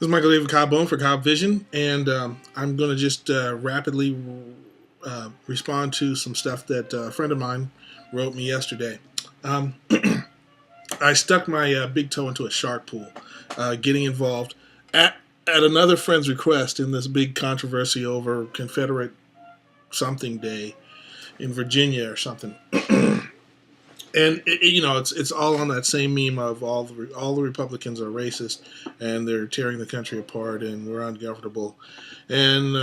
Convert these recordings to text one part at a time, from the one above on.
This is Michael David Cobbone for Cobb Vision, and I'm going to just rapidly respond to some stuff that a friend of mine wrote me yesterday. Um, I stuck my big toe into a shark pool, getting involved at another friend's request in this big controversy over Confederate something day in Virginia or something. And it's all on that same meme of all the Republicans are racist and they're tearing the country apart and we're ungovernable, and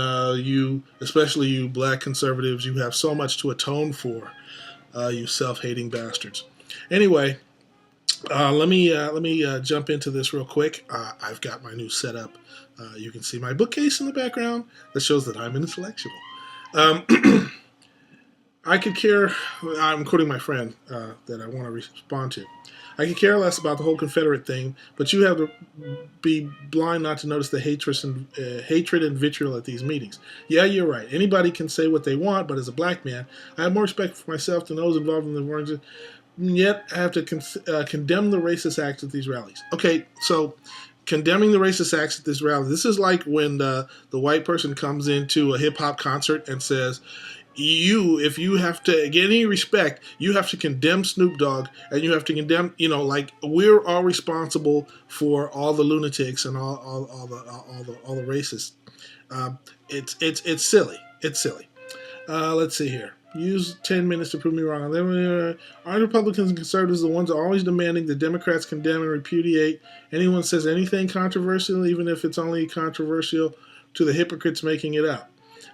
especially you black conservatives, you have so much to atone for, you self-hating bastards. Anyway, let me jump into this real quick. I've got my new setup. You can see my bookcase in the background that shows that I'm intellectual. I could care, I'm quoting my friend that I want to respond to. I could care less about the whole Confederate thing, but you have to be blind not to notice the hatred and vitriol at these meetings. Yeah, you're right. Anybody can say what they want, but as a black man, I have more respect for myself than those involved in the oranges. Yet I have to condemn the racist acts at these rallies. Okay, so condemning the racist acts at this rally, this is like when the white person comes into a hip-hop concert and says, if you have to get any respect, you have to condemn Snoop Dogg, and you have to condemn, like we're all responsible for all the lunatics and all the racists. It's silly. It's silly. Let's see here. Use 10 minutes to prove me wrong. Aren't Republicans and conservatives the ones always demanding the Democrats condemn and repudiate anyone says anything controversial, even if it's only controversial to the hypocrites making it up?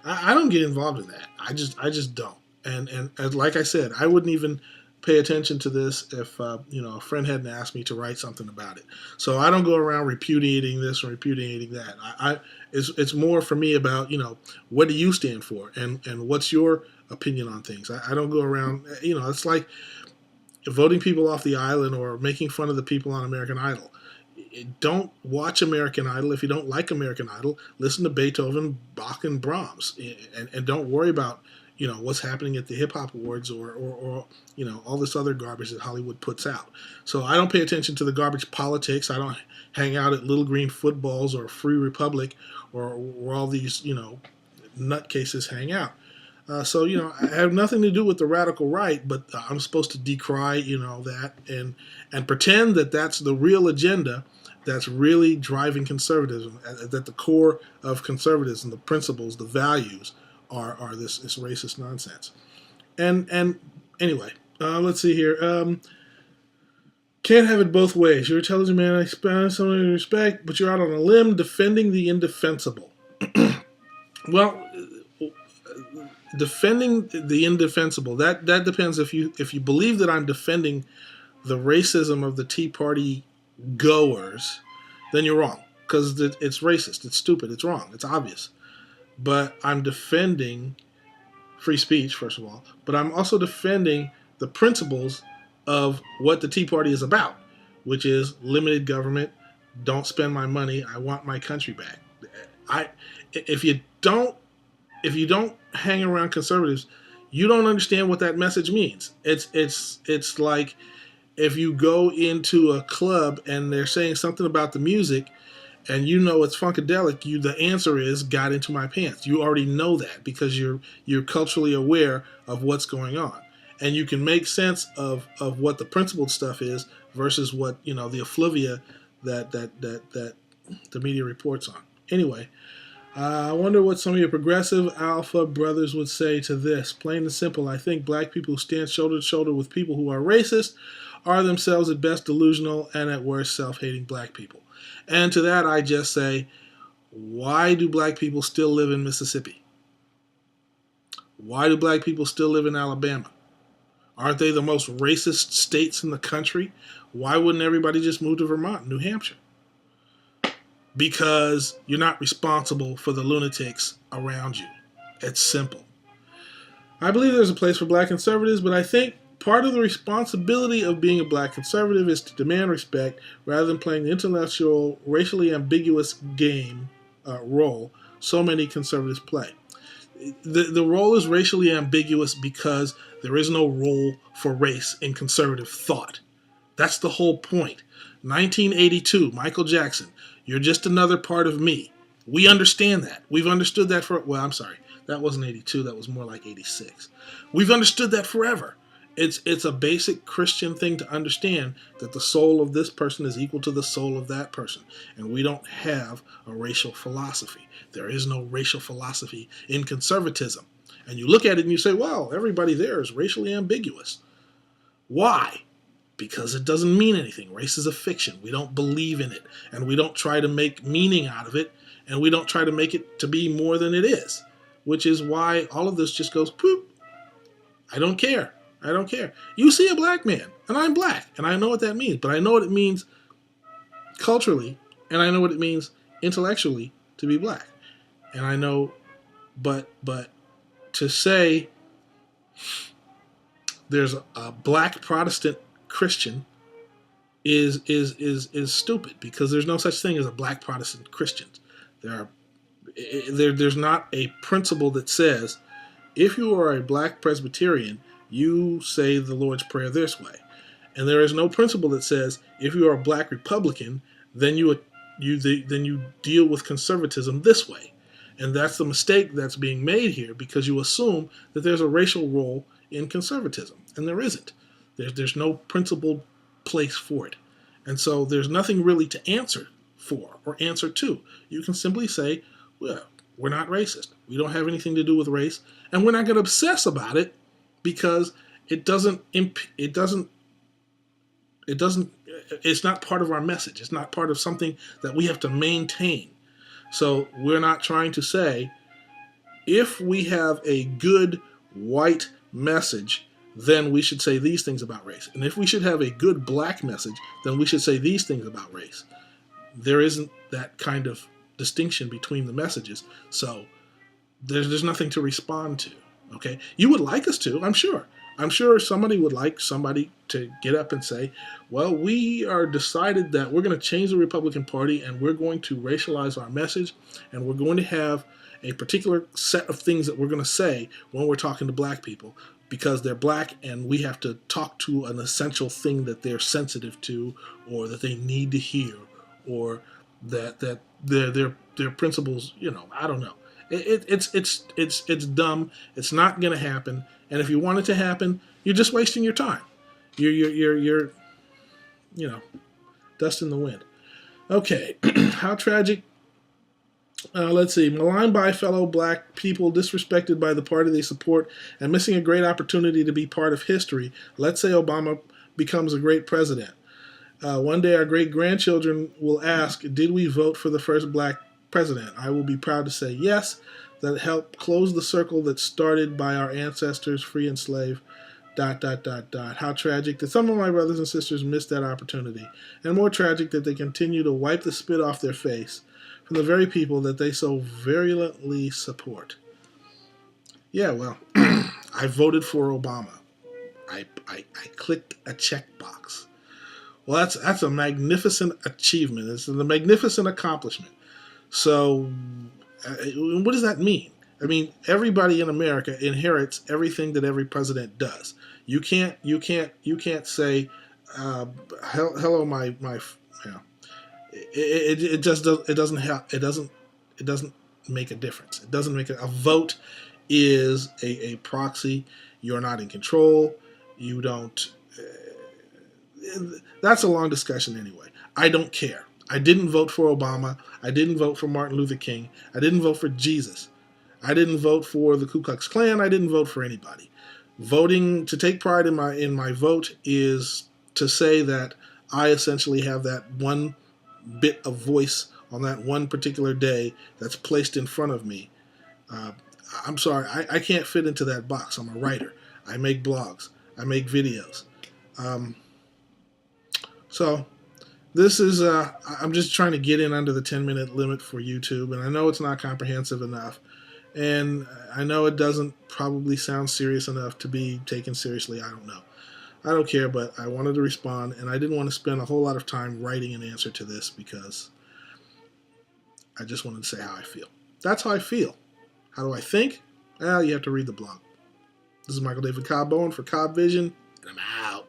I don't get involved in that. I just don't. And like I said, I wouldn't even pay attention to this if a friend hadn't asked me to write something about it. So I don't go around repudiating this or repudiating that. It's more for me about what do you stand for and what's your opinion on things. I don't go around. It's like voting people off the island or making fun of the people on American Idol. Don't watch American Idol if you don't like American Idol. Listen to Beethoven, Bach, and Brahms, and don't worry about what's happening at the Hip Hop Awards or all this other garbage that Hollywood puts out. So I don't pay attention to the garbage politics. I don't hang out at Little Green Footballs or Free Republic or where all these nutcases hang out. So I have nothing to do with the radical right, but I'm supposed to decry that and pretend that that's the real agenda that's really driving conservatism. That the core of conservatism, the principles, the values, are this racist nonsense. And anyway, let's see here. Can't have it both ways. You're a intelligent man. I expect someone to respect, but you're out on a limb defending the indefensible. Well, defending the indefensible, that depends. If you believe that I'm defending the racism of the Tea Party goers, then you're wrong, because it's racist, it's stupid, it's wrong, it's obvious. But I'm defending free speech, first of all, but I'm also defending the principles of what the Tea Party is about, which is limited government, don't spend my money, I want my country back. If you don't hang around conservatives, you don't understand what that message means. It's like if you go into a club and they're saying something about the music and it's funkadelic, the answer is got into my pants. You already know that because you're culturally aware of what's going on. And you can make sense of what the principled stuff is versus what, the effluvia that the media reports on. Anyway, I wonder what some of your progressive alpha brothers would say to this. Plain and simple, I think black people who stand shoulder to shoulder with people who are racist are themselves at best delusional and at worst self-hating black people. And to that I just say, why do black people still live in Mississippi? Why do black people still live in Alabama? Aren't they the most racist states in the country? Why wouldn't everybody just move to Vermont, New Hampshire? Because you're not responsible for the lunatics around you. It's simple. I believe there's a place for black conservatives, but I think part of the responsibility of being a black conservative is to demand respect rather than playing the intellectual, racially ambiguous game role so many conservatives play. The role is racially ambiguous because there is no role for race in conservative thought. That's the whole point. 1982, Michael Jackson. You're just another part of me. We understand that. We've understood that for, well, I'm sorry. That wasn't 82. That was more like 86. We've understood that forever. It's a basic Christian thing to understand that the soul of this person is equal to the soul of that person. And we don't have a racial philosophy. There is no racial philosophy in conservatism. And you look at it and you say, well, everybody there is racially ambiguous. Why? Because it doesn't mean anything. Race is a fiction. We don't believe in it. And we don't try to make meaning out of it. And we don't try to make it to be more than it is. Which is why all of this just goes poop. I don't care. I don't care. You see a black man, and I'm black, and I know what that means. But I know what it means culturally, and I know what it means intellectually to be black. And I know, but to say there's a black Protestant Christian is stupid, because there's no such thing as a black Protestant Christian. There's not a principle that says if you are a black Presbyterian, you say the Lord's Prayer this way. And there is no principle that says if you are a black Republican, then you deal with conservatism this way. And that's the mistake that's being made here, because you assume that there's a racial role in conservatism, and there isn't. There's no principled place for it. And so there's nothing really to answer for or answer to. You can simply say, well, we're not racist. We don't have anything to do with race, and we're not going to obsess about it, because it's not part of our message. It's not part of something that we have to maintain. So we're not trying to say, if we have a good white message, then we should say these things about race. And if we should have a good black message, then we should say these things about race. There isn't that kind of distinction between the messages. So there's nothing to respond to. Okay, you would like us to, I'm sure. I'm sure somebody would like somebody to get up and say, well, we are decided that we're going to change the Republican Party, and we're going to racialize our message, and we're going to have a particular set of things that we're going to say when we're talking to black people, because they're black and we have to talk to an essential thing that they're sensitive to, or that they need to hear, or that their principles, I don't know. It's dumb. It's not going to happen. And if you want it to happen, you're just wasting your time. You're dust in the wind. Okay, how tragic. Let's see. Maligned by fellow black people, disrespected by the party they support, and missing a great opportunity to be part of history. Let's say Obama becomes a great president. One day our great-grandchildren will ask, did we vote for the first black president? I will be proud to say yes, that helped close the circle that started by our ancestors, free and slave, ... How tragic that some of my brothers and sisters missed that opportunity, and more tragic that they continue to wipe the spit off their face from the very people that they so virulently support. Yeah, well, I voted for Obama. I clicked a checkbox. Well, that's a magnificent achievement. It's a magnificent accomplishment. So, what does that mean? I mean, everybody in America inherits everything that every president does. You can't say, hello, my. It just does. It doesn't help. It doesn't make a difference. It doesn't make a vote is a proxy. You're not in control. You don't. That's a long discussion anyway. I don't care. I didn't vote for Obama. I didn't vote for Martin Luther King. I didn't vote for Jesus. I didn't vote for the Ku Klux Klan. I didn't vote for anybody. Voting, to take pride in my vote, is to say that I essentially have that one bit of voice on that one particular day that's placed in front of me. I'm sorry, I can't fit into that box. I'm a writer. I make blogs. I make videos. So this is, I'm just trying to get in under the 10-minute limit for YouTube, and I know it's not comprehensive enough. And I know it doesn't probably sound serious enough to be taken seriously. I don't know. I don't care, but I wanted to respond, and I didn't want to spend a whole lot of time writing an answer to this, because I just wanted to say how I feel. That's how I feel. How do I think? Well, you have to read the blog. This is Michael David Cobb Bowen for Cobb Vision, and I'm out.